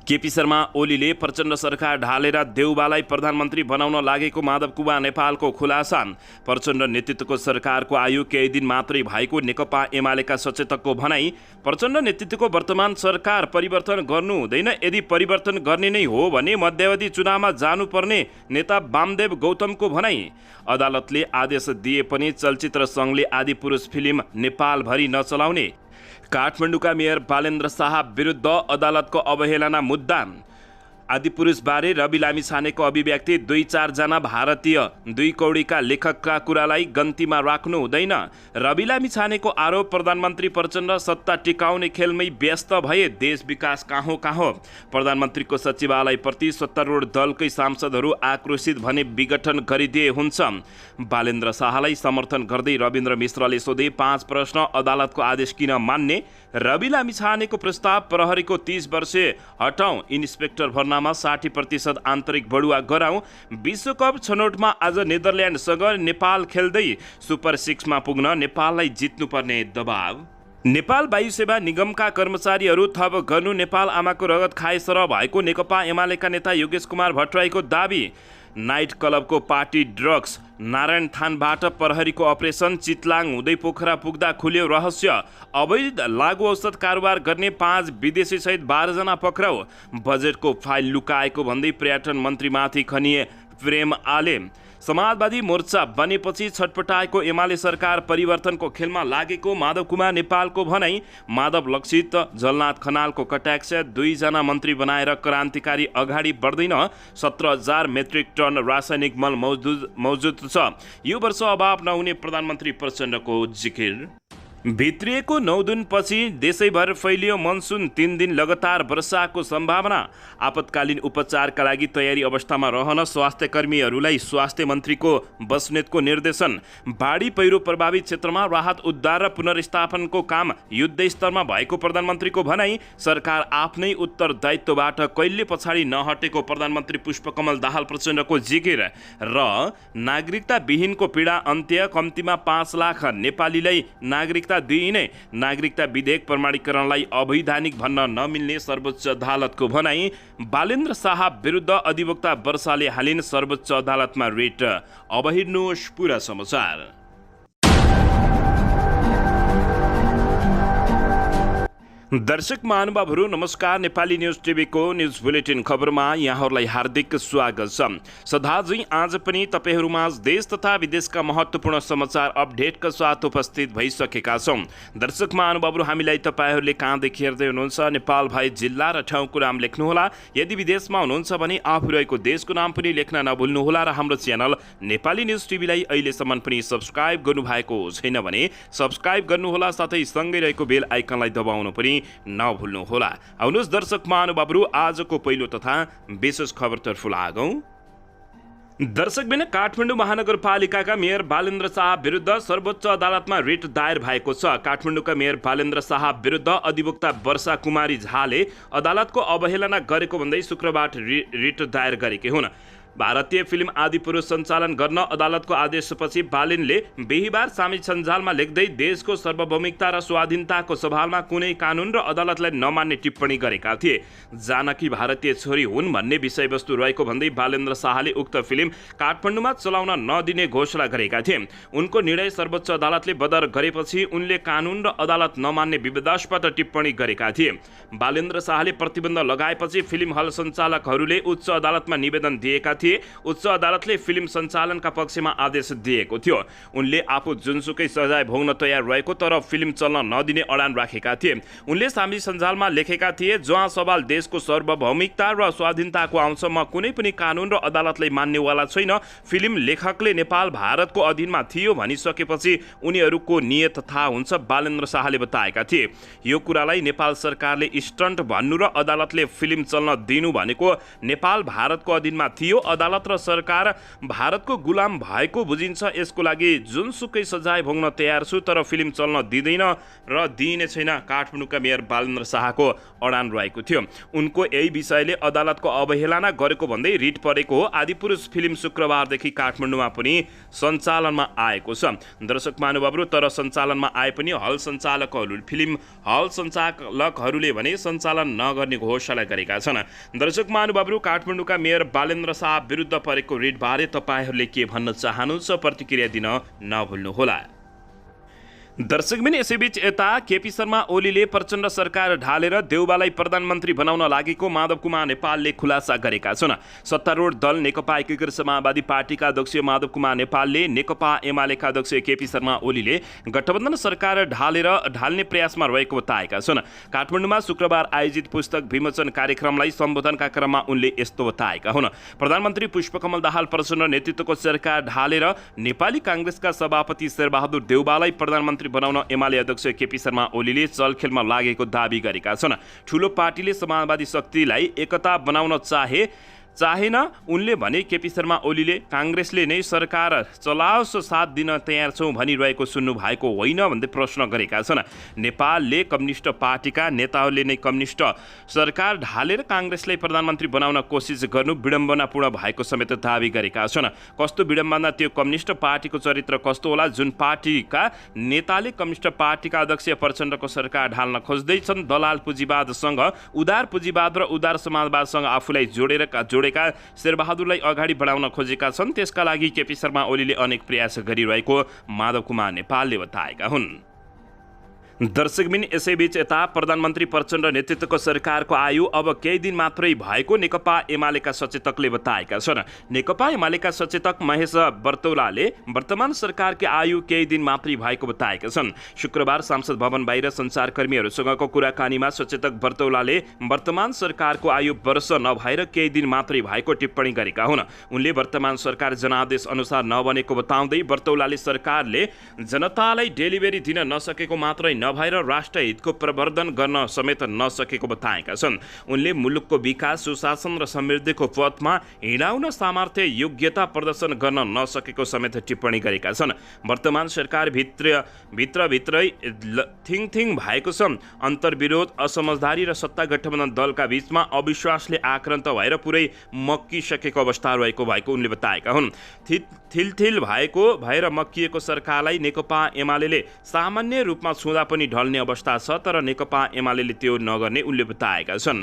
केपी शर्मा ओलीले प्रचण्ड सरकार ढालेर देउबालाई प्रधानमन्त्री बनाउन लागेको माधव कुमार नेपालको खुलासा। प्रचण्ड नेतृत्वको सरकारको आयु केही दिन मात्रै भएको नेकपा एमालेका सचेतकको भनाई। प्रचण्ड नेतृत्वको वर्तमान सरकार परिवर्तन गर्नु हुँदैन, यदि परिवर्तन गर्ने नै हो भने मध्यावधि चुनावमा जानुपर्ने नेता वामदेव गौतमको भनाई। अदालतले आदेश दिए पनि चलचित्र सङ्घले आदिपुरुष फिल्म नेपालभरि नचलाउने। काठमाडौँका मेयर बालेन्द्र शाह विरुद्ध अदालतको अवहेलना मुद्दा। आदिपुरुषबारे रवि लामिछानेको अभिव्यक्ति 2-4 जना भारतीय 2 कौडीका लेखकका कुरालाई गन्तीमा राख्नु हुँदैन। रवि लामिछानेको आरोप प्रधानमन्त्री प्रचण्ड सत्ता टिकाउने खेलमै व्यस्त भए, देश विकास कहाँ। प्रधानमन्त्रीको सचिवालयप्रति सत्तारूढ दलकै सांसदहरू आक्रोशित भने विघटन गरिदिए हुन्छ। बालेन्द्र शाहलाई समर्थन गर्दै रविन्द्र मिश्रले सोधे 5 प्रश्न, अदालतको आदेश किन मान्ने? रवि लामिछानेको प्रस्ताव, प्रहरीको 30 वर्षे हटाउँ, इन्सपेक्टर भर्नामा 60% आन्तरिक बढुवा गराउँ। विश्वकप छनौटमा आज नेदरल्यान्डसँग नेपाल खेल्दै सुपर 6 मा पुग्न नेपाललाई जित्नुपर्ने दबाव। नेपाल वायु सेवा निगमका कर्मचारीहरू थप गर्नु नेपाल आमाको रगत खाए सरह भएको नेकपा एमालेका नेता योगेश कुमार भट्टराईको दाबी। नाइट क्लबको पार्टी ड्रग्स, नारायण थानबाट प्रहरीको अपरेसन, चितलाङ हुँदै पोखरा पुग्दा खुल्यो रहस्य। अवैध लागु औषध कारोबार गर्ने 5 विदेशी सहित 12 जना पक्राउ। बजेटको फाइल लुकाएको भन्दै पर्यटन मन्त्रीमाथि खनिए प्रेम आले। समाजवादी मोर्चा बनेपछि छटपटाएको एमाले सरकार परिवर्तनको खेलमा लागेको माधव कुमार नेपालको भनाई। माधव लक्षित जलनाथ खनालको कटाक्ष, 2 जना मन्त्री बनाएर क्रान्तिकारी अगाडि बढ्दैन। 17,000 मेट्रिक टन रासायनिक मल मौजुद छ। यो वर्ष अभाव नहुने प्रधानमन्त्री प्रचण्डको जिकिर। भित्रिएको 9 दिनपछि देशैभर फैलियो मनसुन, 3 दिन लगातार वर्षाको सम्भावना। आपतकालीन उपचारका लागि तयारी अवस्थामा रहन स्वास्थ्य कर्मीहरूलाई स्वास्थ्य मन्त्रीको बस्नेतको निर्देशन। बाढी पहिरो प्रभावित क्षेत्रमा राहत उद्धार र पुनर्स्थापनको काम युद्धस्तरमा भएको प्रधानमन्त्रीको भनाई। सरकार आफ्नै उत्तरदायित्वबाट कहिले पछाडि नहटेको प्रधानमन्त्री पुष्पकमल दाहाल प्रचण्डको जिकिर। र नागरिकता विहीनको पीडा अन्त्य, कम्तीमा 5 लाख नेपालीलाई नागरिकता दिइने। नागरिकता विधेयक प्रमाणीकरणलाई अवैधानिक भन्न नमिल्ने सर्वोच्च अदालतको भनाई। बालेन्द्र शाह विरुद्ध अधिवक्ता वर्षाले हालिन् सर्वोच्च अदालतमा रिट। अब हेर्नुहोस् पुरा समाचार। दर्शक महानुभावहरू नमस्कार। नेपाली न्युज टिभीको न्युज बुलेटिन खबरमा यहाँहरूलाई हार्दिक स्वागत छ। सदाझै आज पनि तपाईहरूमा देश तथा विदेशका महत्त्वपूर्ण समाचार अपडेटका साथ उपस्थित भइसकेका छौँ। दर्शक महानुभावहरू, हामीलाई तपाईहरूले कहाँदेखि हेर्दै हुनुहुन्छ नेपाल भए जिल्ला र ठाउँको नाम लेख्नुहोला। यदि विदेशमा हुनुहुन्छ भने आफू रहेको देशको नाम पनि लेख्न नभुल्नुहोला। र हाम्रो च्यानल नेपाली न्युज टिभीलाई अहिलेसम्म पनि सब्सक्राइब गर्नुभएको छैन भने सब्सक्राइब गर्नुहोला, साथै सँगै रहेको बेल आइकनलाई दबाउनु पनि नभुल्नुहोला। आउनुहोस् दर्शक महानुभावहरू, आजको पहिलो तथा विशेष खबरतर्फ लागौं। दर्शकबिन, काठमाडौँ महानगरपालिकाका मेयर बालेन्द्र शाह विरुद्ध सर्वोच्च अदालतमा रिट दायर भएको छ। काठमाडौँका मेयर बालेन्द्र शाह विरुद्ध अधिवक्ता वर्षा कुमारी झाले अदालतको अवहेलना गरेको भन्दै शुक्रबार रिट दायर गरेकी हुन्। भारतीय फिल्म आदिपुरुष सञ्चालन गर्न अदालतको आदेशपछि बालेनले बिहीबार सामाजिक सञ्जालमा लेख्दै देशको सार्वभौमिकता र स्वाधीनताको सवालमा कुनै कानुन र अदालतलाई नमान्ने टिप्पणी गरेका थिए। जानकी भारतीय छोरी हुन् भन्ने विषयवस्तु रहेको भन्दै बालेन्द्र शाहले उक्त फिल्म काठमाडौँमा चलाउन नदिने घोषणा गरेका थिए। उनको निर्णय सर्वोच्च अदालतले बदर गरेपछि उनले कानुन र अदालत नमान्ने विवादास्पद टिप्पणी गरेका थिए। बालेन्द्र शाहले प्रतिबन्ध लगाएपछि फिल्म हल सञ्चालकहरूले उच्च अदालतमा निवेदन दिएका थिए। उच्च अदालतले फिल्म सञ्चालनका पक्षमा आदेश दिएको थियो। उनले आफू जुनसुकै सजाय भोग्न तयार रहेको तर फिल्म चल्न नदिने अडान राखेका थिए। उनले सामाजिक सञ्जालमा लेखेका थिए, जहाँ सवाल देशको सार्वभौमिकता र स्वाधीनताको आउँछ, म कुनै पनि कानुन र अदालतलाई मान्नेवाला छैन। फिल्म लेखकले नेपाल भारतको अधीनमा थियो भनिसकेपछि उनीहरूको नियत थाहा हुन्छ, बालेन्द्र शाहले बताएका थिए। यो कुरालाई नेपाल सरकारले स्टन्ट भन्नु र अदालतले फिल्म चल्न दिनु भनेको नेपाल भारतको अधीनमा थियो, अदालत र सरकार भारतको गुलाम भएको बुझिन्छ। यसको लागि जुनसुकै सजाय भोग्न तयार छु, तर फिल्म चल्न दिँदैन र दिइने छैन, काठमाडौँका मेयर बालेन्द्र शाहको अडान रहेको थियो। उनको यही विषयले अदालतको अवहेलना गरेको भन्दै रिट परेको हो। आदिपुरुष फिल्म शुक्रबारदेखि काठमाडौँमा पनि सञ्चालनमा आएको छ। दर्शक महानुभावहरू, तर सञ्चालनमा आए पनि फिल्म हल सञ्चालकहरूले भने सञ्चालन नगर्ने घोषणा गरेका छन्। दर्शक महानुभावहरू, काठमाडौँका मेयर बालेन्द्र शाह विरुद्ध परेको रिटबारे तपाईँहरूले के भन्न चाहनुहुन्छ? प्रतिक्रिया दिन नभुल्नुहोला। दर्शकबिन, यसैबीच यता केपी शर्मा ओलीले प्रचण्ड सरकार ढालेर देउबालाई प्रधानमन्त्री बनाउन लागेको माधव कुमार नेपालले खुलासा गरेका छन्। सत्तारूढ दल नेकपा एकीकृत समाजवादी पार्टीका अध्यक्ष माधव कुमार नेपालले नेकपा एमालेका अध्यक्ष केपी शर्मा ओलीले गठबन्धन सरकार ढाल्ने प्रयासमा रहेको बताएका छन्। काठमाडौँमा शुक्रबार आयोजित पुस्तक विमोचन कार्यक्रमलाई सम्बोधनका क्रममा उनले यस्तो बताएका हुन्। प्रधानमन्त्री पुष्पकमल दाहाल प्रचण्ड नेतृत्वको सरकार ढालेर नेपाली काङ्ग्रेसका सभापति शेरबहादुर देउबालाई प्रधानमन्त्री बनाउन एमाले अध्यक्ष केपी शर्मा ओलीले चलखेलमा लागेको दाबी गरेका छन्। ठूलो पार्टीले समाजवादी शक्तिलाई एकता बनाउन चाहेन। उनले भने केपी शर्मा ओलीले काङ्ग्रेसले नै सरकार चलाओस्, साथ दिन तयार छौँ भनिरहेको सुन्नु भएको होइन भन्दै प्रश्न गरेका छन्। नेपालले कम्युनिस्ट पार्टीका नेताहरूले नै कम्युनिस्ट सरकार ढालेर काङ्ग्रेसलाई प्रधानमन्त्री बनाउन कोसिस गर्नु विडम्बनापूर्ण भएको समेत दाबी गरेका छन्। कस्तो विडम्बना, त्यो कम्युनिस्ट पार्टीको चरित्र कस्तो होला जुन पार्टीका नेताले कम्युनिस्ट पार्टीका अध्यक्ष प्रचण्डको सरकार ढाल्न खोज्दैछन्। दलाल पुँजीवादसँग, उदार पुँजीवाद र उदार समाजवादसँग आफूलाई जोडेका शेरबहादुरलाई अगाडि बढाउन खोजेका छन्। त्यसका लागि केपी शर्मा ओलीले अनेक प्रयास गरिरहेको माधव कुमार नेपालले बताएका हुन्। दर्शकबिन, यसैबीच यता प्रधानमन्त्री प्रचण्ड नेतृत्वको सरकारको आयु अब केही दिन मात्रै भएको नेकपा एमालेका सचेतकले बताएका छन्। नेकपा एमालेका सचेतक महेश बर्तौलाले वर्तमान सरकारको आयु केही दिन मात्रै भएको बताएका छन्। शुक्रबार संसद भवन बाहिर सञ्चारकर्मीहरूसँगको कुराकानीमा सचेतक बर्तौलाले वर्तमान सरकारको आयु वर्ष नभएर केही दिन मात्रै भएको टिप्पणी गरेका हुन्। उनले वर्तमान सरकार जनादेश अनुसार नबनेको बताउँदै बर्तौलाले सरकारले जनतालाई डेलिभरी दिन नसकेको मात्रै नभएर राष्ट्रहितको प्रवर्धन गर्न समेत नसकेको बताएका छन्। उनले मुलुकको विकास, सुशासन र समृद्धिको पथमा हिँडाउन सामर्थ्य, योग्यता प्रदर्शन गर्न नसकेको समेत टिप्पणी गरेका छन्। वर्तमान सरकार भित्रै थिङ भएको छ। अन्तर्विरोध, असमझदारी र सत्ता गठबन्धन दलका बीचमा अविश्वासले आक्रान्त भएर पुरै मक्किसकेको अवस्था भएको उनले बताएका हुन्। थिलथिल भएर मक्किएको सरकारलाई नेकपा एमालेले सामान्य रूपमा छुँदा पनि ढल्ने अवस्था छ, तर नेकपा एमालेले त्यो नगर्ने उनले बताएका छन्।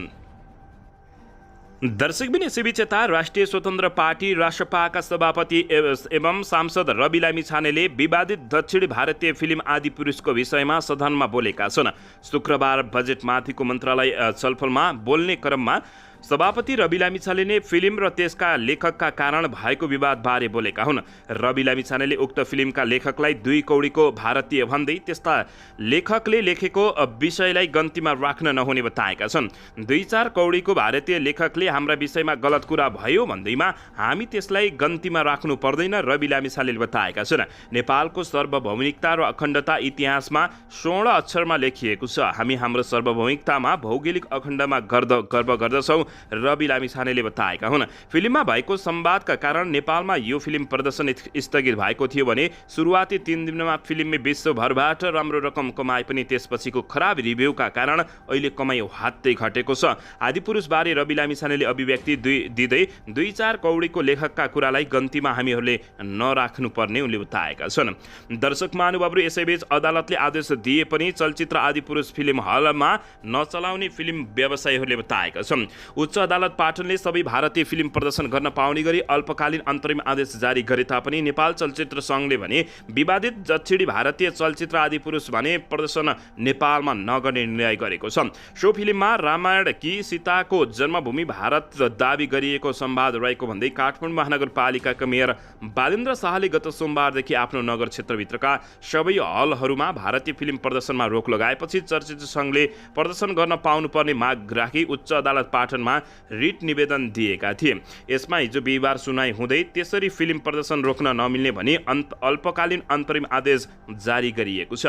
दर्शकबिन, यसैबीच यता राष्ट्रिय स्वतन्त्र पार्टी रासपाका सभापति एवं सांसद रवि लामिछानेले विवादित दक्षिण भारतीय फिल्म आदिपुरुषको विषयमा सदनमा बोलेका छन्। शुक्रबार बजेटमाथिको मन्त्रालय छलफलमा बोल्ने क्रममा सभापति रवि लामिछानेले फिल्म र त्यसका लेखकका कारण भएको विवादबारे बोलेका हुन्। रवि लामिछानेले उक्त फिल्मका लेखकलाई 2 कौडीको भारतीय भन्दै त्यस्ता लेखकले लेखेको विषयलाई गन्तीमा राख्न नहुने बताएका छन्। 2-4 कौडीको भारतीय लेखकले हाम्रा विषयमा गलत कुरा भयो भन्दैमा हामी त्यसलाई गन्तीमा राख्नु पर्दैन, रवि लामिछानेले बताएका छन्। नेपालको सार्वभौमिकता र अखण्डता इतिहासमा स्वर्ण अक्षरमा लेखिएको छ। हामी हाम्रो सार्वभौमिकतामा भौगोलिक अखण्डमा गर्व गर्दछौँ, रवि लामिछानेले बताएका हुन्। फिल्ममा भएको संवादका कारण नेपालमा यो फिल्म प्रदर्शन स्थगित भएको थियो भने सुरुवाती 3 दिनमा फिल्मले विश्वभरबाट राम्रो रकम कमाए पनि त्यसपछिको खराब रिभ्यूका कारण अहिले कमाइ हात्तै घटेको छ। आदिपुरुषबारे रवि लामिछानेले अभिव्यक्ति दिँदै 2-4 कौडीको लेखकका कुरालाई गन्तीमा हामीहरूले नराख्नुपर्ने उनले बताएका छन्। दर्शक महानुभावहरू, यसैबीच अदालतले आदेश दिए पनि चलचित्र आदिपुरुष फिल्म हलमा नचलाउने फिल्म व्यवसायीहरूले बताएका छन्। उच्च अदालत पाटनले सबै भारतीय फिल्म प्रदर्शन गर्न पाउने गरी अल्पकालीन अन्तरिम आदेश जारी गरे तापनि नेपाल चलचित्र सङ्घले भने विवादित दक्षिणी भारतीय चलचित्र आदिपुरुष भने प्रदर्शन नेपालमा नगर्ने निर्णय गरेको छ। सो फिल्ममा रामायण कि सीताको जन्मभूमि भारत दाबी गरिएको संवाद रहेको भन्दै काठमाडौँ महानगरपालिकाका मेयर बालेन्द्र शाहले गत सोमबारदेखि आफ्नो नगर क्षेत्रभित्रका सबै हलहरूमा भारतीय फिल्म प्रदर्शनमा रोक लगाएपछि चलचित्र सङ्घले प्रदर्शन गर्न पाउनुपर्ने माग राखी उच्च अदालत पाटनमा रिट निवेदन दिएका थिए। यसमा हिजो बिहिबार सुनाइ हुँदै त्यसरी फिल्म प्रदर्शन रोक्न नमिल्ने भनी अल्पकालीन अन्तरिम आदेश जारी गरिएको छ।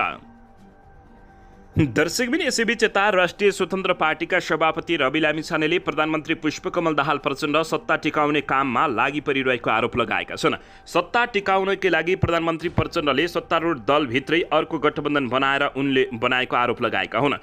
दर्शकबिन यसैबीच यता राष्ट्रिय स्वतन्त्र पार्टीका सभापति रवि लामिछानेले प्रधानमन्त्री पुष्पकमल दाहाल प्रचण्ड सत्ता टिकाउने काममा लागि परिरहेको आरोप लगाएका छन्। सत्ता टिकाउनकै लागि प्रधानमन्त्री प्रचण्डले सत्तारूढ दलभित्रै अर्को गठबन्धन बनाएर उनले बनाएको आरोप लगाएका हुन्।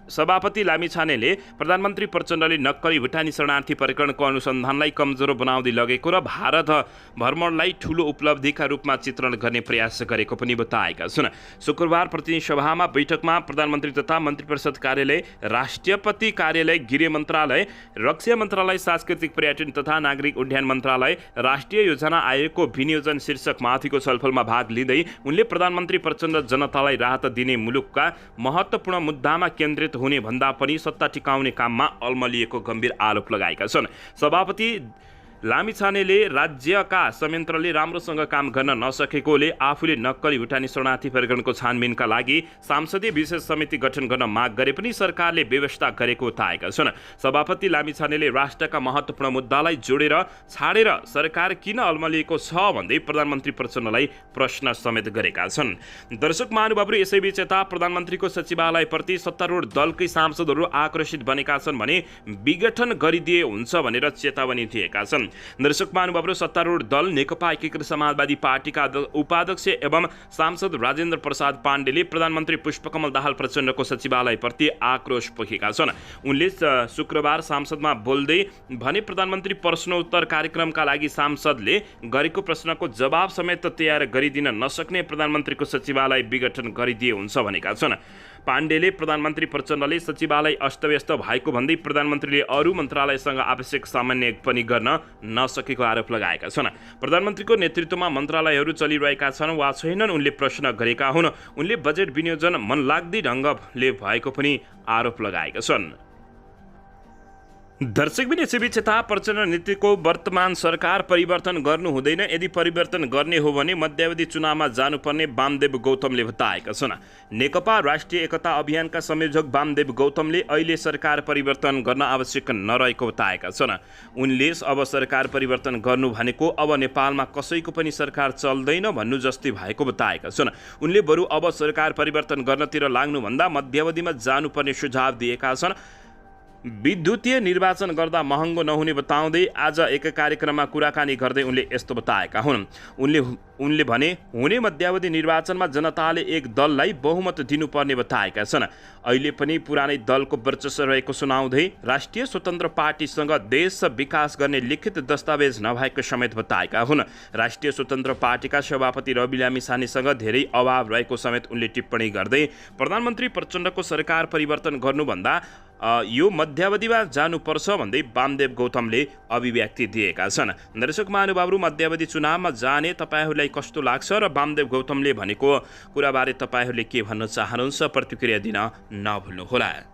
सभापति लामिछानेले प्रधानमन्त्री प्रचण्डले नक्कली भुटानी शरणार्थी प्रकरणको अनुसन्धानलाई कमजोर बनाउँदै लगेको र भारत भ्रमणलाई ठूलो उपलब्धिका रूपमा चित्रण गर्ने प्रयास गरेको पनि बताएका छन्। शुक्रबार प्रतिनिधि सभामा बैठकमा प्रधानमन्त्री तथा मन्त्रिपरिषद कार्यालय, राष्ट्रपति कार्यालय, गृह मन्त्रालय, रक्षा मन्त्रालय, सांस्कृतिक पर्यटन तथा नागरिक उड्डयन मन्त्रालय, राष्ट्रिय योजना आयोगको विनियोजन शीर्षक माथिको छलफलमा भाग लिँदै उनले प्रधानमन्त्री प्रचण्ड जनतालाई राहत दिने मुलुकका महत्त्वपूर्ण मुद्दामा केन्द्रित हुने भन्दा पनि सत्ता टिकाउने काममा अल्मलिएको गम्भीर आरोप लगाएका छन्। सभापति लामिछानेले राज्यका संयन्त्रले राम्रोसँग काम गर्न नसकेकोले आफूले नक्कली भुटानी शरणार्थी प्रकरणको छानबिनका लागि सांसदीय विशेष समिति गठन गर्न माग गरे पनि सरकारले व्यवस्था गरेको बताएका छन्। सभापति लामिछानेले राष्ट्रका महत्त्वपूर्ण मुद्दालाई जोडेर छाडेर सरकार किन अल्मलिएको छ भन्दै प्रधानमन्त्री प्रचण्डलाई प्रश्न समेत गरेका छन्। दर्शक महानुभावहरू, यसैबीच यता प्रधानमन्त्रीको सचिवालयप्रति सत्तारूढ दलकै सांसदहरू आक्रोशित बनेका छन् भने विघटन गरिदिए हुन्छ भनेर चेतावनी दिएका छन्। दर्शक महानुभावहरू, सत्तारूढ दल नेकपा एकीकृत समाजवादी पार्टीका उपाध्यक्ष एवं सांसद राजेन्द्र प्रसाद पाण्डेले प्रधानमन्त्री पुष्पकमल दाहाल प्रचण्डको सचिवालयप्रति आक्रोश पोखेका छन्। उनले शुक्रबार संसदमा बोल्दै भने प्रधानमन्त्री प्रश्नोत्तर कार्यक्रमका लागि सांसदले गरेको प्रश्नको जवाब समेत तयार गरिदिन नसक्ने प्रधानमन्त्रीको सचिवालय विघटन गरिदिए हुन्छ भनेका छन्। पाण्डेले प्रधानमन्त्री प्रचण्डले सचिवालय अस्तव्यस्त भएको भन्दै प्रधानमन्त्रीले अरू मन्त्रालयसँग आवश्यक सामान्य पनि गर्न नसकेको आरोप लगाएका छन्। प्रधानमन्त्रीको नेतृत्वमा मन्त्रालयहरू चलिरहेका छन् वा छैनन् उनले प्रश्न गरेका हुन्। उनले बजेट विनियोजन मनलाग्दी ढङ्गले भएको पनि आरोप लगाएका छन्। दर्शकबिन यसैबीच यता प्रचण्ड नीतिको वर्तमान सरकार परिवर्तन गर्नु हुँदैन, यदि परिवर्तन गर्ने हो भने मध्यावधि चुनावमा जानुपर्ने वामदेव गौतमले बताएका छन्। नेकपा राष्ट्रिय एकता अभियानका संयोजक वामदेव गौतमले अहिले सरकार परिवर्तन गर्न आवश्यक नरहेको बताएका छन्। उनले अब सरकार परिवर्तन गर्नु भनेको अब नेपालमा कसैको पनि सरकार चल्दैन भन्नु जस्तै भएको बताएका छन्। उनले बरु अब सरकार परिवर्तन गर्नतिर लाग्नुभन्दा मध्यावधिमा जानुपर्ने सुझाव दिएका छन्। विद्युतीय निर्वाचन गर्दा महँगो नहुने बताउँदै आज एक कार्यक्रममा कुराकानी गर्दै उनले यस्तो बताएका हुन्। उनले भने हुने मध्यावधि निर्वाचनमा जनताले एक दललाई बहुमत दिनुपर्ने बताएका छन्। अहिले पनि पुरानै दलको वर्चस्व रहेको सुनाउँदै राष्ट्रिय स्वतन्त्र पार्टीसँग देश विकास गर्ने लिखित दस्तावेज नभएको समेत बताएका हुन्। राष्ट्रिय स्वतन्त्र पार्टीका सभापति रवि लामिछानेसँग धेरै अभाव रहेको समेत उनले टिप्पणी गर्दै प्रधानमन्त्री प्रचण्डको सरकार परिवर्तन गर्नुभन्दा यो मध्यावधिमा जानुपर्छ भन्दै वामदेव गौतमले अभिव्यक्ति दिएका छन्। दर्शक महानुभावहरू, मध्यावधि चुनावमा जाने तपाईँहरूलाई कस्तो लाग्छ र वामदेव गौतमले भनेको कुराबारे तपाईँहरूले के भन्न चाहनुहुन्छ? प्रतिक्रिया दिन नभुल्नुहोला।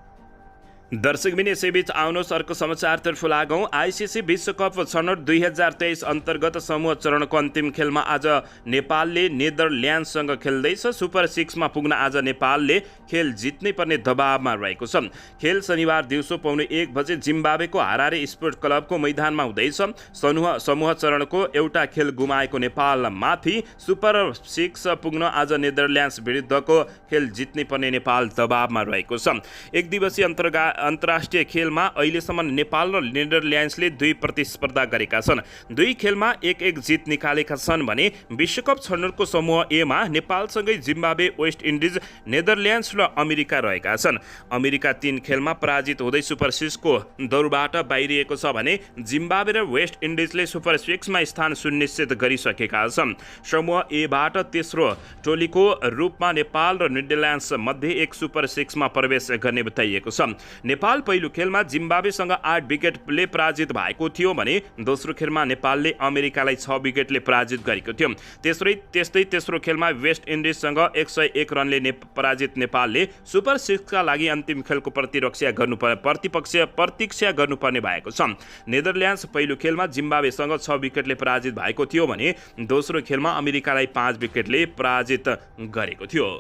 दर्शकबिन यसैबीच आउनुहोस् अर्को समाचारतर्फ लागौँ। आइसिसी विश्वकप छनौट 2023 अन्तर्गत समूह चरणको अन्तिम खेलमा आज नेपालले नेदरल्यान्ड्ससँग खेल्दैछ। सुपर 6मा पुग्न आज नेपालले खेल जित्नै पर्ने दबावमा रहेको छ। खेल शनिबार दिउँसो 1:15 बजे जिम्बाब्वेको हरारे स्पोर्ट क्लबको मैदानमा हुँदैछ। समूह चरणको एउटा खेल गुमाएको नेपालमाथि सुपर 6 पुग्न आज नेदरल्यान्ड्स विरुद्धको खेल जित्नै पर्ने नेपाल दबावमा रहेको छ। एक दिवसीय अन्तर्राष्ट्रिय खेलमा अहिलेसम्म नेपाल र नेदरल्यान्ड्सले 2 प्रतिस्पर्धा गरेका छन्। 2 खेलमा 1-1 जित निकालेका छन् भने विश्वकप छनौटको समूह एमा नेपालसँगै जिम्बाब्वे, वेस्ट इन्डिज, नेदरल्यान्ड्स र अमेरिका रहेका छन्। अमेरिका 3 खेलमा पराजित हुँदै सुपर 6को दौडबाट बाहिरिएको छ भने जिम्बाब्वे र वेस्ट इन्डिजले सुपर 6मा स्थान सुनिश्चित गरिसकेका छन्। समूह एबाट तेस्रो टोलीको रूपमा नेपाल र नेदरल्यान्ड्स मध्ये एक सुपर 6मा प्रवेश गर्ने बताइएको छ। नेपाल पहिलो खेलमा जिम्बाब्वेसँग 8 विकेटले पराजित भएको थियो भने दोस्रो खेलमा नेपालले अमेरिकालाई 6 विकेटले पराजित गरेको थियो। त्यस्तै तेस्रो खेलमा वेस्ट इन्डिजसँग 101 रनले पराजित नेपालले सुपर 6का लागि अन्तिम खेलको प्रतीक्षा गर्नुपर्ने भएको छ। नेदरल्यान्ड्स पहिलो खेलमा जिम्बाब्वेसँग 6 विकेटले पराजित भएको थियो भने दोस्रो खेलमा अमेरिकालाई 5 विकेटले पराजित गरेको थियो।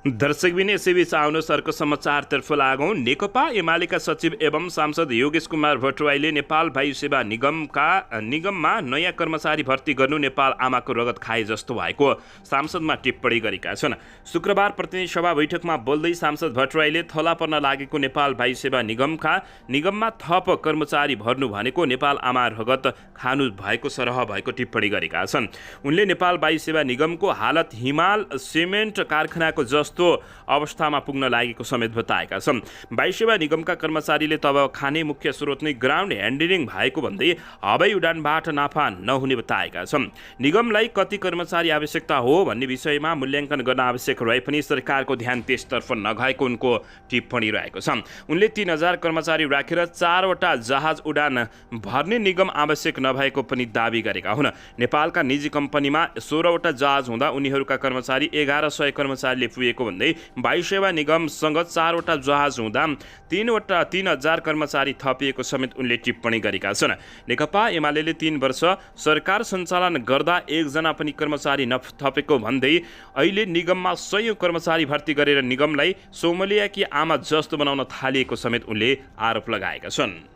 दर्शकबिन यसैबीच आउनुहोस् अर्को समाचारतर्फ लागौँ। नेकपा एमालेका सचिव एवं सांसद योगेश कुमार भट्टराईले नेपाल वायु सेवा निगममा नयाँ कर्मचारी भर्ती गर्नु नेपाल आमाको रगत खाए जस्तो भएको सांसदमा टिप्पणी गरेका छन्। शुक्रबार प्रतिनिधि सभा बैठकमा बोल्दै सांसद भट्टराईले थला पर्न लागेको नेपाल वायु सेवा निगममा थप कर्मचारी भर्नु भनेको नेपाल आमा रगत खानु भएको सरह भएको टिप्पणी गरेका छन्। उनले नेपाल वायु सेवा निगमको हालत हिमाल सिमेन्ट कारखानाको जस्तो अवस्थामा पुग्न लागेको समेत बताएका छन्। वायु सेवा निगमका कर्मचारीले तब खाने मुख्य स्रोत नै ग्राउन्ड ह्यान्डलिङ भएको भन्दै हवाई उडानबाट नाफा नहुने बताएका छन्। निगमलाई कति कर्मचारी आवश्यकता हो भन्ने विषयमा मूल्याङ्कन गर्न आवश्यक रहे पनि सरकारको ध्यान त्यसतर्फ नगएको उनको टिप्पणी रहेको छ। उनले 3000 कर्मचारी राखेर 4वटा जहाज उडान भर्ने निगम आवश्यक नभएको पनि दावी गरेका हुन्। नेपालका निजी कम्पनीमा 16वटा जहाज हुँदा उनीहरूका कर्मचारी 1100 कर्मचारीले पुगेको भन्दै वायु सेवा निगमसँग 4वटा जहाज हुँदा 3000 कर्मचारी थपिएको समेत उनले टिप्पणी गरेका छन्। नेकपा एमालेले 3 वर्ष सरकार सञ्चालन गर्दा 1 जना पनि कर्मचारी नथपेको भन्दै अहिले निगममा 100 कर्मचारी भर्ती गरेर निगमलाई सोमलियाकी आमा जस्तो बनाउन थालिएको समेत उनले आरोप लगाएका छन्।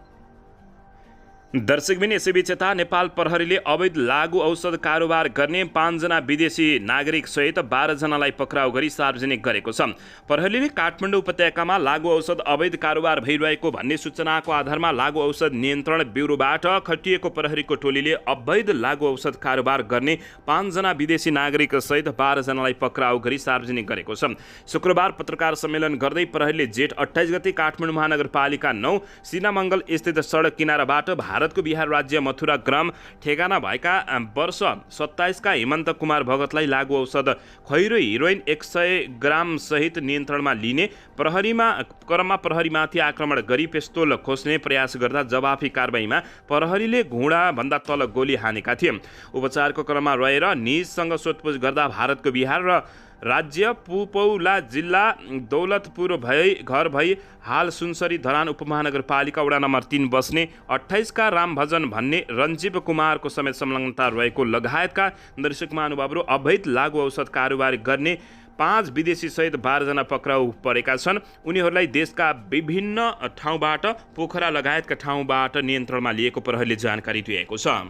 दर्शकबिन यसैबीच यता नेपाल प्रहरीले अवैध लागु औषध कारोबार गर्ने 5 जना विदेशी नागरिक सहित 12 जनालाई पक्राउ गरी सार्वजनिक गरेको छ। प्रहरीले काठमाडौँ उपत्यकामा लागु औषध अवैध कारोबार भइरहेको भन्ने सूचनाको आधारमा लागु औषध नियन्त्रण ब्युरोबाट खटिएको प्रहरीको टोलीले अवैध लागु औषध कारोबार गर्ने 5 जना विदेशी नागरिक सहित 12 जनालाई पक्राउ गरी सार्वजनिक गरेको छ। शुक्रबार पत्रकार सम्मेलन गर्दै प्रहरीले जेठ 28 गते काठमाडौँ महानगरपालिका 9 सिनामङ्गल स्थित सडक किनाराबाट भारतको बिहार राज्य मथुरा ग्राम ठेगाना भएका वर्ष 27 का हेमन्त कुमार भगतलाई लागु औषध खैरो हिरोइन 100 ग्राम सहित नियन्त्रणमा लिने क्रममा प्रहरीमाथि आक्रमण गरी पिस्तोल खोज्ने प्रयास गर्दा जवाफी कारबाहीमा प्रहरीले घुँडाभन्दा तल गोली हानेका थिए। उपचारको क्रममा रहेर निजसँग सोधपुछ गर्दा भारतको बिहार र राज्य पुपौला जिल्ला दौलतपुर घर भई हाल सुनसरी धरान उपमहानगरपालिका वडा नम्बर 3 बस्ने 28 का रामभजन भन्ने रञ्जीव कुमारको समेत संलग्नता रहेको लगायतका दर्शक महानुभावहरू अवैध लागु औषध कारोबार गर्ने 5 विदेशी सहित 12 जना पक्राउ परेका छन्। उनीहरूलाई देशका विभिन्न ठाउँबाट पोखरा लगायतका ठाउँबाट नियन्त्रणमा लिएको प्रहरीले जानकारी दिएको छ।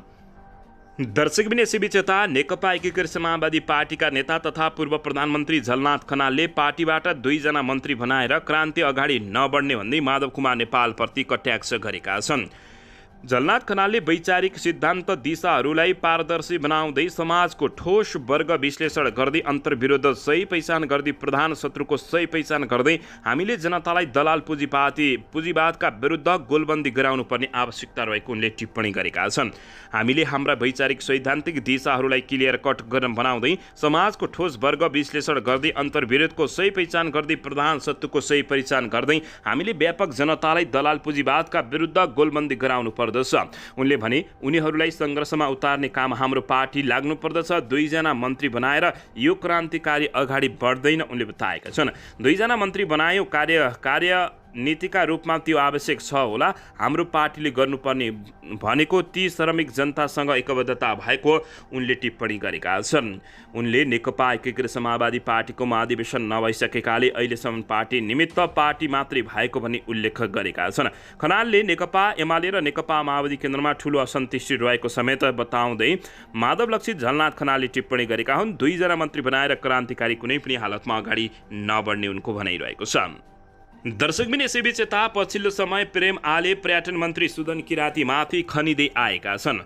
दर्शकबिन यसैबीच यता नेकपा एकीकृत समाजवादी पार्टीका नेता तथा पूर्व प्रधानमन्त्री झलनाथ खनालले पार्टीबाट 2 जना मन्त्री बनाएर क्रान्ति अगाडि नबढ्ने भन्दै माधव कुमार नेपालप्रति कट्याक्ष गरेका छन्। झलनाथ खनालले वैचारिक सिद्धान्त दिशाहरूलाई पारदर्शी बनाउँदै समाजको ठोस वर्ग विश्लेषण गर्दै अन्तर्विरोध सही पहिचान गर्दै प्रधान शत्रुको सही पहिचान गर्दै हामीले जनतालाई दलाल पुँजीवादका विरुद्ध गोलबन्दी गराउनु पर्ने आवश्यकता रहेको उनले टिप्पणी गरेका छन्। हामीले हाम्रा वैचारिक सैद्धान्तिक दिशाहरूलाई क्लियर कट बनाउँदै समाजको ठोस वर्ग विश्लेषण गर्दै अन्तर्विरोधको सही पहिचान गर्दै प्रधान शत्रुको सही पहिचान गर्दै हामीले व्यापक जनतालाई दलाल पुँजीवादका विरुद्ध गोलबन्दी गराउनु पर्दछ। उनले भने उनीहरूलाई सङ्घर्षमा उतार्ने काम हाम्रो पार्टी लाग्नु पर्दछ। 2 जना मन्त्री बनाएर यो क्रान्तिकारी अगाडि बढ्दैन उनले बताएका छन्। 2 जना मन्त्री बनायो कार्य नीतिका रूपमा त्यो आवश्यक छ होला। हाम्रो पार्टीले गर्नुपर्ने भनेको ती श्रमिक जनतासँग एकबद्धता भएको उनले टिप्पणी गरेका छन्। उनले नेकपा एकीकृत समाजवादी पार्टीको महाधिवेशन नभइसकेकाले अहिलेसम्म पार्टी निमित्त पार्टी मात्रै भएको भनी उल्लेख गरेका छन्। खनालले नेकपा एमाले र नेकपा माओवादी केन्द्रमा ठूलो असन्तुष्टि रहेको समेत बताउँदै माधव लक्षित झलनाथ खनालले टिप्पणी गरेका हुन्। 2 जना मन्त्री बनाएर क्रान्तिकारी कुनै पनि हालतमा अगाडि नबढ्ने उनको भनाइरहेको छ। दर्शकबिन यसैबीच यता पछिल्लो समय प्रेम आले पर्यटन मन्त्री सुदन किरातीमाथि खनिँदै आएका छन्।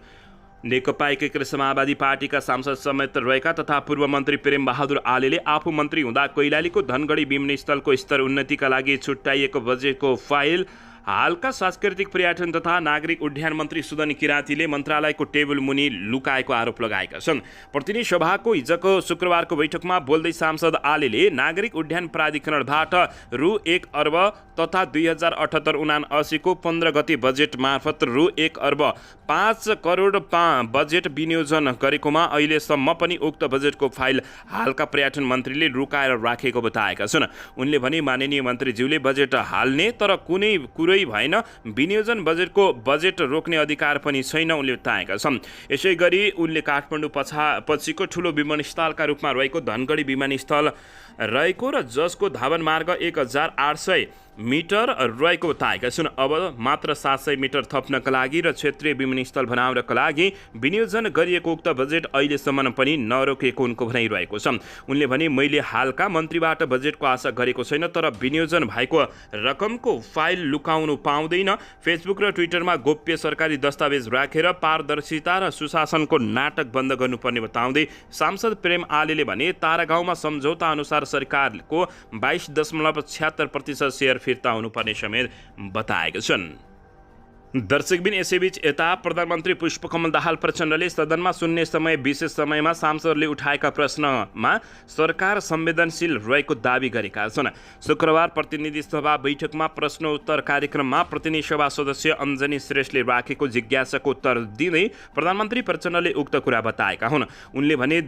नेकपा एकीकृत समाजवादी पार्टीका सांसद समेत रहेका तथा पूर्व मन्त्री प्रेम बहादुर आलेले आफू मन्त्री हुँदा कैलालीको धनगढी विमानस्थलको स्तर उन्नतिका लागि छुट्याइएको बजेटको फाइल हालका सांस्कृतिक पर्यटन तथा नागरिक उड्डयन मन्त्री सुदन किरातीले मन्त्रालयको टेबल मुनि लुकाएको आरोप लगाएका छन्। प्रतिनिधि सभाको हिजोको शुक्रबारको बैठकमा बोल्दै सांसद आलेले नागरिक उड्डयन प्राधिकरणबाट रु 1 अर्ब तथा 2078-79 को 15 गते बजेट मार्फत रु 1 अर्ब 5 करोड बजेट विनियोजन गरेकोमा अहिलेसम्म पनि उक्त बजेटको फाइल हालका पर्यटन मन्त्रीले लुकाएर राखेको बताएका छन्। उनले भने माननीय मन्त्रीज्यूले बजेट हाल्ने तर कुनै पुरै भएन, विनियोजन बजेट रोक्ने अधिकार पनि छैन उनले बताएका छन्। यसै गरी उनले काठमाडौँ पछिको ठुलो विमानस्थलका रूपमा रहेको धनगढी विमानस्थल रहेको र जसको धावन मार्ग 1800 मिटर रहेको बताएका छन्। अब मात्र 700 मिटर थप्नका लागि र क्षेत्रीय विमानस्थल बनाउनका लागि विनियोजन गरिएको उक्त बजेट अहिलेसम्म पनि नरोकेको उनको भनाइरहेको छ। उनले भने मैले हालका मन्त्रीबाट बजेटको आशा गरेको छैन, तर विनियोजन भएको रकमको फाइल लुकाउनु पाउँदैन। फेसबुक र ट्विटरमा गोप्य सरकारी दस्तावेज राखेर पारदर्शिता र सुशासनको नाटक बन्द गर्नुपर्ने बताउँदै सांसद प्रेम आलेले भने तारागाउँमा सम्झौता अनुसार सरकारको 22.76% सेयर फिर्ता हुनुपर्ने समेत बताएका छन्। दर्शकबिन यसैबीच यता प्रधानमन्त्री पुष्पकमल दाहाल प्रचण्डले सदनमा शून्य समय विशेष समयमा सांसदले उठाएका प्रश्नमा सरकार संवेदनशील रहेको दावी गरेका छन्। शुक्रबार प्रतिनिधि सभा बैठकमा प्रश्नोत्तर कार्यक्रममा प्रतिनिधि सभा सदस्य अञ्जनी श्रेष्ठले राखेको जिज्ञासाको उत्तर दिँदै प्रधानमन्त्री प्रचण्डले उक्त कुरा बताएका हुन्। उनले भने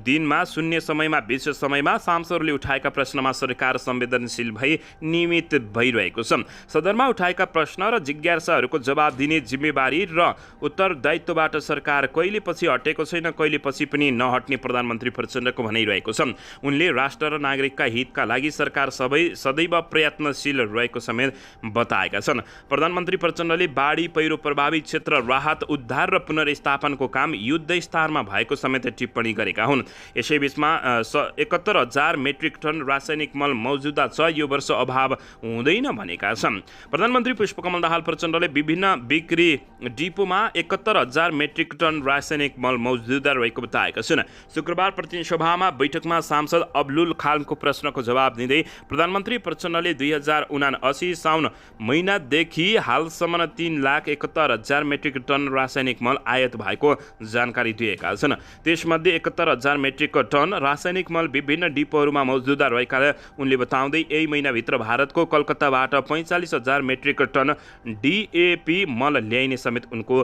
दिनमा शून्य समयमा विशेष समयमा सांसदले उठाएका प्रश्नमा सरकार संवेदनशील भई नियमित भइरहेको छ। सदनमा उठाएका प्रश्न र जिज्ञासाहरूको जवाब दिने जिम्मेवारी र उत्तरदायित्वबाट सरकार कहिले पछि हटेको छैन, कहिले पछि पनि नहट्ने प्रधानमन्त्री प्रचण्डको भनाइरहेको छ। उनले राष्ट्र र नागरिकका हितका लागि सरकार सदैव प्रयत्नशील रहेको समेत बताएका छन्। प्रधानमन्त्री प्रचण्डले बाढी पहिरो प्रभावित क्षेत्र राहत उद्धार र पुनर्स्थापनको काम युद्ध स्तरमा भएको समेत टिप्पणी गरेका हुन्। यसैबीचमा 71,000 मेट्रिक टन रासायनिक मल मौजुदा छ, यो वर्ष अभाव हुँदैन भनेका छन्। प्रधानमन्त्री पुष्पकमल दाहाल प्रचण्डले विभिन्न बिक्री डिपोमा 71,000 मेट्रिक टन रासायनिक मल मौजुदा रहेको बताएका छन्। शुक्रबार प्रतिनिधि सभामा बैठकमा सांसद अब्लुल खानको प्रश्नको जवाब दिँदै प्रधानमन्त्री प्रचण्डले 2079 साउन महिनादेखि हालसम्म 3,71,000 मेट्रिक टन रासायनिक मल आयात भएको जानकारी दिएका छन्। त्यसमध्ये 71,000 मेट्रिक टन रासायनिक मल विभिन्न डिपोहरूमा मौजुदा रहेका उनले बताउँदै यही महिनाभित्र भारतको कलकत्ताबाट 45,000 मेट्रिक टन DAP मल ल्याइने समेत उनको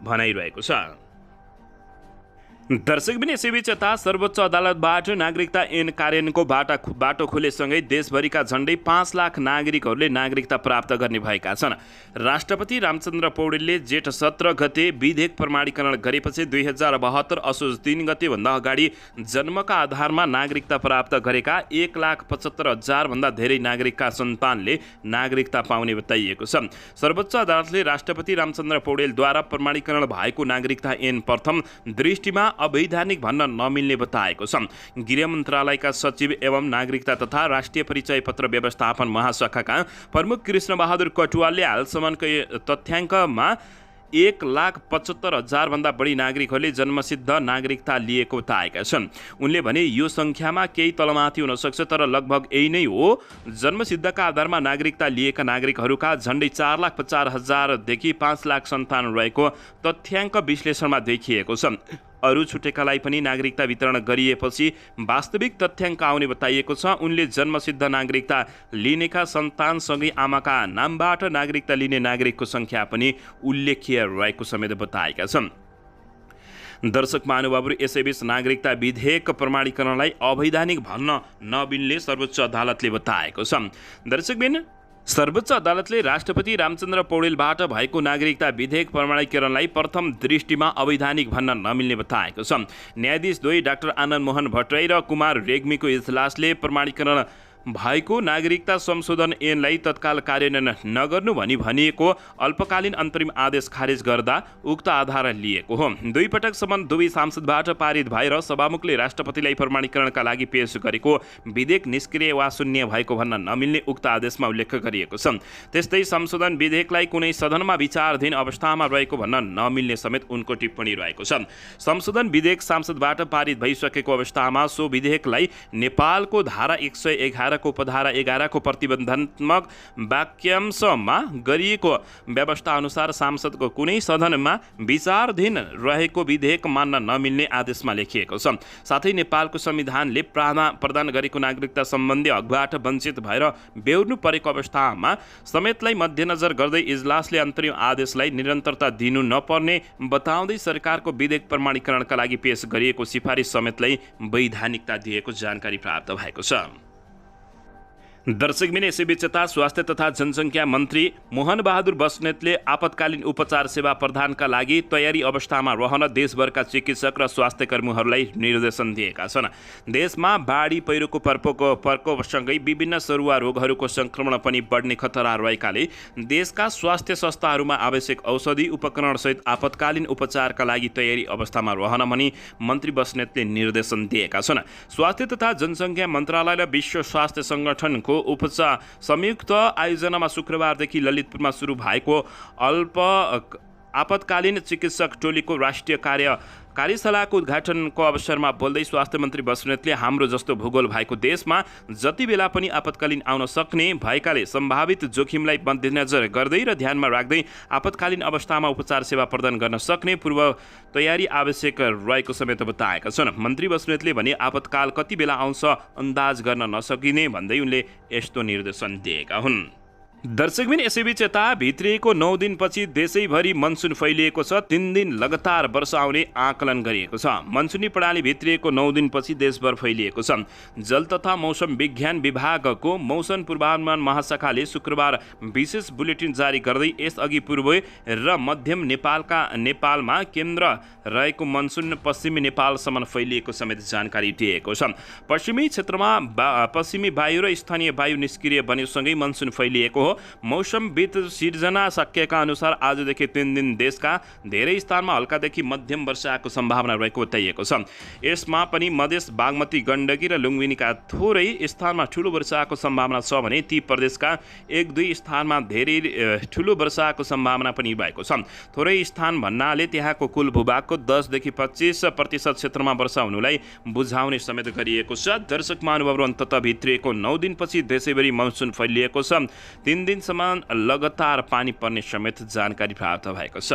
भनाइरहेको छ। दर्शकबिन यसैबीच यता सर्वोच्च अदालतबाट नागरिकता ऐन कार्यान्वयनको बाटो खुलेसँगै देशभरिका झण्डै 5 लाख नागरिकहरूले नागरिकता प्राप्त गर्ने भएका छन्। राष्ट्रपति रामचन्द्र पौडेलले जेठ 17 गते विधेयक प्रमाणीकरण गरेपछि 2072 असोज 3 गतेभन्दा अगाडि जन्मका आधारमा नागरिकता प्राप्त गरेका 1,75,000 भन्दा धेरै नागरिकका सन्तानले नागरिकता पाउने बताइएको छ। सर्वोच्च अदालतले राष्ट्रपति रामचन्द्र पौडेलद्वारा प्रमाणीकरण भएको नागरिकता ऐन प्रथम दृष्टिमा अवैधानिक भन्न नमिल्ने बताएको छ। गृह मन्त्रालयका सचिव एवं नागरिकता तथा राष्ट्रिय परिचय पत्र व्यवस्थापन महाशाखाका प्रमुख कृष्ण बहादुर कटुवालले हालसम्मको तथ्याङ्कमा 1,75,000 भन्दा बढी नागरिकहरूले जन्मसिद्ध नागरिकता लिएको बताएका छन्। उनले भने यो सङ्ख्यामा केही तलमाथि हुन सक्छ, तर लगभग यही नै हो। जन्मसिद्धका आधारमा नागरिकता लिएका नागरिकहरूका झण्डै 4,50,000 देखि 5 लाख सन्तान रहेको तथ्याङ्क विश्लेषणमा देखिएको छ। अरू छुटेकालाई पनि नागरिकता वितरण गरिएपछि वास्तविक तथ्याङ्क आउने बताइएको छ। उनले जन्मसिद्ध नागरिकता लिनेका सन्तानसँगै आमाका नामबाट नागरिकता लिने नागरिकको सङ्ख्या पनि उल्लेख्य रहेको समेत बताएका छन्। दर्शक महानुभावहरू, यसैबीच नागरिकता विधेयक प्रमाणीकरणलाई अवैधानिक भन्न नमिल्ने सर्वोच्च अदालतले बताएको छ। दर्शकबिन सर्वोच्च अदालतले राष्ट्रपति रामचन्द्र पौडेलबाट भएको नागरिकता विधेयक प्रमाणीकरणलाई प्रथम दृष्टिमा अवैधानिक भन्न नमिल्ने बताएको छ। न्यायाधीश द्वय डाक्टर आनन्द मोहन भट्टराई र कुमार रेग्मीको इजलासले प्रमाणीकरण भएको नागरिकता संशोधन ऐनलाई तत्काल कार्यान्वयन नगर्नु भनिएको अल्पकालीन अन्तरिम आदेश खारेज गर्दा उक्त आधार लिएको हो। दुई पटकसम्म दुवै सांसदबाट पारित भएर सभामुखले राष्ट्रपतिलाई प्रमाणीकरणका लागि पेश गरेको विधेयक निष्क्रिय वा शून्य भएको भन्न नमिल्ने उक्त आदेशमा उल्लेख गरिएको छ। त्यस्तै संशोधन विधेयकलाई कुनै सदनमा विचाराधीन अवस्थामा रहेको भन्न नमिल्ने समेत उनको टिप्पणी रहेको छ। संशोधन विधेयक सांसदबाट पारित भइसकेको अवस्थामा सो विधेयकलाई नेपालको धारा 111 को उपधारा 11 को प्रतिबन्धात्मक वाक्यांशमा गरिएको व्यवस्था अनुसार सांसदको कुनै सदनमा विचाराधीन रहेको विधेयक मान्न नमिल्ने आदेशमा लेखिएको छ। साथै नेपालको संविधानले प्रदान गरेको नागरिकता सम्बन्धी हकबाट वञ्चित भएर बेहोर्नु परेको अवस्थामा समेतलाई मध्यनजर गर्दै इजलासले अन्तरिम आदेशलाई निरन्तरता दिनु नपर्ने बताउँदै सरकारको विधेयक प्रमाणीकरणका लागि पेश गरिएको सिफारिस समेतलाई वैधानिकता दिएको जानकारी प्राप्त भएको छ। दर्शकबिन यसैबीच यता स्वास्थ्य तथा जनसङ्ख्या मन्त्री मोहन बहादुर बस्नेतले आपतकालीन उपचार सेवा प्रदानका लागि तयारी अवस्थामा रहन देशभरका चिकित्सक र स्वास्थ्य कर्मीहरूलाई निर्देशन दिएका छन्। देशमा बाढी पहिरोको प्रकोपसँगै विभिन्न सरुवा रोगहरूको सङ्क्रमण पनि बढ्ने खतरा रहेकाले देशका स्वास्थ्य संस्थाहरूमा आवश्यक औषधि उपकरणसहित आपतकालीन उपचारका लागि तयारी अवस्थामा रहन भनी मन्त्री बस्नेतले निर्देशन दिएका छन्। स्वास्थ्य तथा जनसङ्ख्या मन्त्रालय र विश्व स्वास्थ्य सङ्गठनको उपचार संयुक्त आयोजनामा शुक्रबारदेखि ललितपुरमा सुरु भएको आपतकालीन चिकित्सक टोलीको राष्ट्रिय कार्यशालाको उद्घाटनको अवसरमा बोल्दै स्वास्थ्य मन्त्री बस्नेतले हाम्रो जस्तो भूगोल भएको देशमा जति बेला पनि आपतकालीन आउन सक्ने भएकाले सम्भावित जोखिमलाई मध्यनजर गर्दै र ध्यानमा राख्दै आपतकालीन अवस्थामा उपचार सेवा प्रदान गर्न सक्ने पूर्व तयारी आवश्यक रहेको समेत बताएका छन्। मन्त्री बस्नेतले भने आपतकाल कति बेला आउँछ अन्दाज गर्न नसकिने भन्दै उनले यस्तो निर्देशन दिएका हुन्। दर्शकबिन यसैबीच यता भित्रिएको 9 दिनपछि देशैभरि मनसुन फैलिएको छ। 3 दिन लगातार वर्षा आउने आकलन गरिएको छ। मनसुनी प्रणाली भित्रिएको 9 दिनपछि देशभर फैलिएको छ। जल तथा मौसम विज्ञान विभागको मौसम पूर्वानुमान महाशाखाले शुक्रबार विशेष बुलेटिन जारी गर्दै यसअघि पूर्व र मध्यम नेपालमा केन्द्र रहेको मनसुन पश्चिमी नेपालसम्म फैलिएको समेत जानकारी दिएको छ। पश्चिमी क्षेत्रमा पश्चिमी वायु र स्थानीय वायु निष्क्रिय बन्योसँगै मनसुन फैलिएको हो। मौसमविद सिर्जना शाक्यका अनुसार आजदेखि 3 दिन देशका धेरै स्थानमा हल्कादेखि मध्यम वर्षाको सम्भावना रहेको बताइएको छ। यसमा पनि मधेस बागमती गण्डकी र लुम्बिनीका थोरै स्थानमा ठूलो वर्षाको सम्भावना छ भने ती प्रदेशका 1-2 स्थानमा धेरै ठूलो वर्षाको सम्भावना पनि भएको छ। थोरै स्थान भन्नाले त्यहाँको कुल भूभागको 10 देखि 25% क्षेत्रमा वर्षा हुनुलाई बुझाउने समेत गरिएको छ। दर्शक महानुभावहरू अन्ततः भित्रिएको 9 दिनपछि देशैभरि मनसुन फैलिएको छ। 3 दिनसम्म लगातार पानी पर्ने समेत जानकारी प्राप्त भएको छ।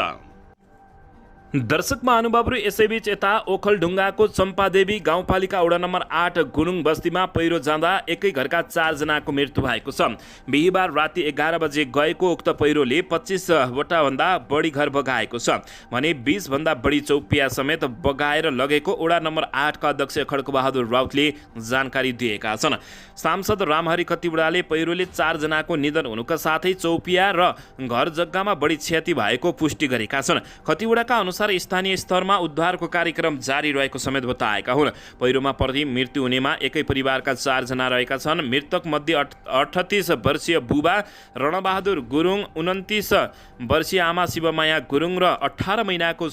दर्शक महानुभावहरू यसैबीच यता ओखलढुङ्गाको चम्पादेवी गाउँपालिका वडा नम्बर 8 गुरुङ बस्तीमा पहिरो जाँदा एकै घरका 4 जनाको मृत्यु भएको छ। बिहिबार राति 11 बजे गएको उक्त पहिरोले 25 वटा भन्दा बढी घर बगाएको छ भने 20 भन्दा बढी चौपिया समेत बगाएर लगेको वडा नम्बर 8 का अध्यक्ष खड्कबहादुर राउतले जानकारी दिएका छन्। सांसद रामहरि खतिवड़ाले पहिरोले 4 जनाको निधन हुनुका साथै चौपिया र घर जग्गामा बढी क्षति भएको पुष्टि गरेका छन्। खतिवड़ाका अनुसार स्थानीय स्तरमा उद्धारको कार्यक्रम जारी रहेको समेत बताएका हुन्। पहिरोमा पर्दै मृत्यु हुनेमा एकै परिवारका 4 जना रहेका छन्। मृतक मध्ये 38 वर्षीय बुबा रणबहादुर गुरुङ, 29 वर्षीय आमा शिवमाया गुरुङ र 18 महिनाको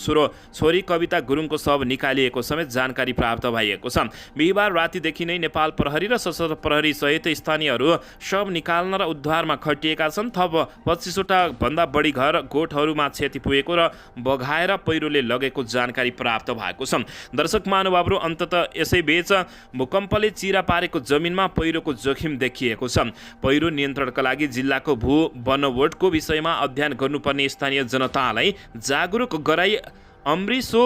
छोरी कविता गुरुङको शव निकालिएको समेत जानकारी प्राप्त भएको छ। बिहिबार रातिदेखि नै नेपाल प्रहरी र सशस्त्र प्रहरी सहित स्थानीयहरू शव निकाल्न र उद्धारमा खटिएका छन्। थप 25 वटा भन्दा बढी घर गोठहरूमा क्षति पुगेको र बगाएर पहिरोले लगेको जानकारी प्राप्त भएको छ। दर्शक महानुभावहरू अन्ततः यसैबीच भूकम्पले चिरा पारेको जमिनमा पहिरोको जोखिम देखिएको छ। पहिरो नियन्त्रणका लागि जिल्लाको भू वनवटको विषयमा अध्ययन गर्नुपर्ने स्थानीय जनतालाई जागरुक गराई अमृसो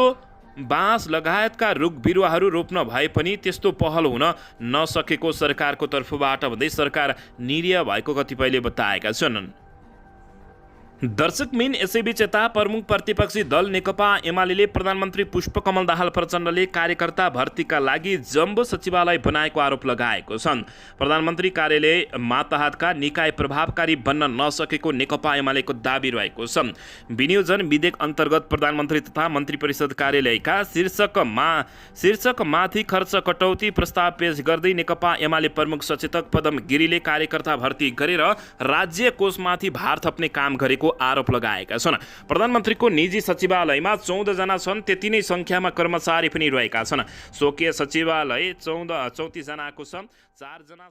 बाँस लगायतका रुख बिरुवाहरू रोप्न भए पनि त्यस्तो पहल हुन नसकेको सरकारको तर्फबाट भन्दै सरकार निरीह भएको कतिपयले बताएका छन्। दर्शकबिन यसैबीच यता प्रमुख प्रतिपक्षी दल नेकपा एमाले प्रधानमन्त्री पुष्पकमल दाहाल प्रचण्डले कार्यकर्ता भर्तीका लागि जम्बो सचिवालय बनाएको आरोप लगाएको छन्। प्रधानमन्त्री कार्यालय माताहतका निकाय प्रभावकारी बन्न नसकेको नेकपा एमालेको दाबी रहेको छ। विनियोजन विधेयक अन्तर्गत प्रधानमन्त्री तथा मन्त्री परिषद कार्यालयका शीर्षकमाथि खर्च कटौती प्रस्ताव पेश गर्दै नेकपा एमाले प्रमुख सचेतक पदम गिरीले कार्यकर्ता भर्ती गरेर राज्य कोषमाथि भार थप्ने काम गरेको आरोप लगाएका छन्। प्रधानमन्त्रीको निजी सचिवालयमा 14 जना छन्। त्यति नै संख्यामा कर्मचारी पनि रहेका छन्। स्वकीय सचिवालय 34 जनाको छ। 4 जना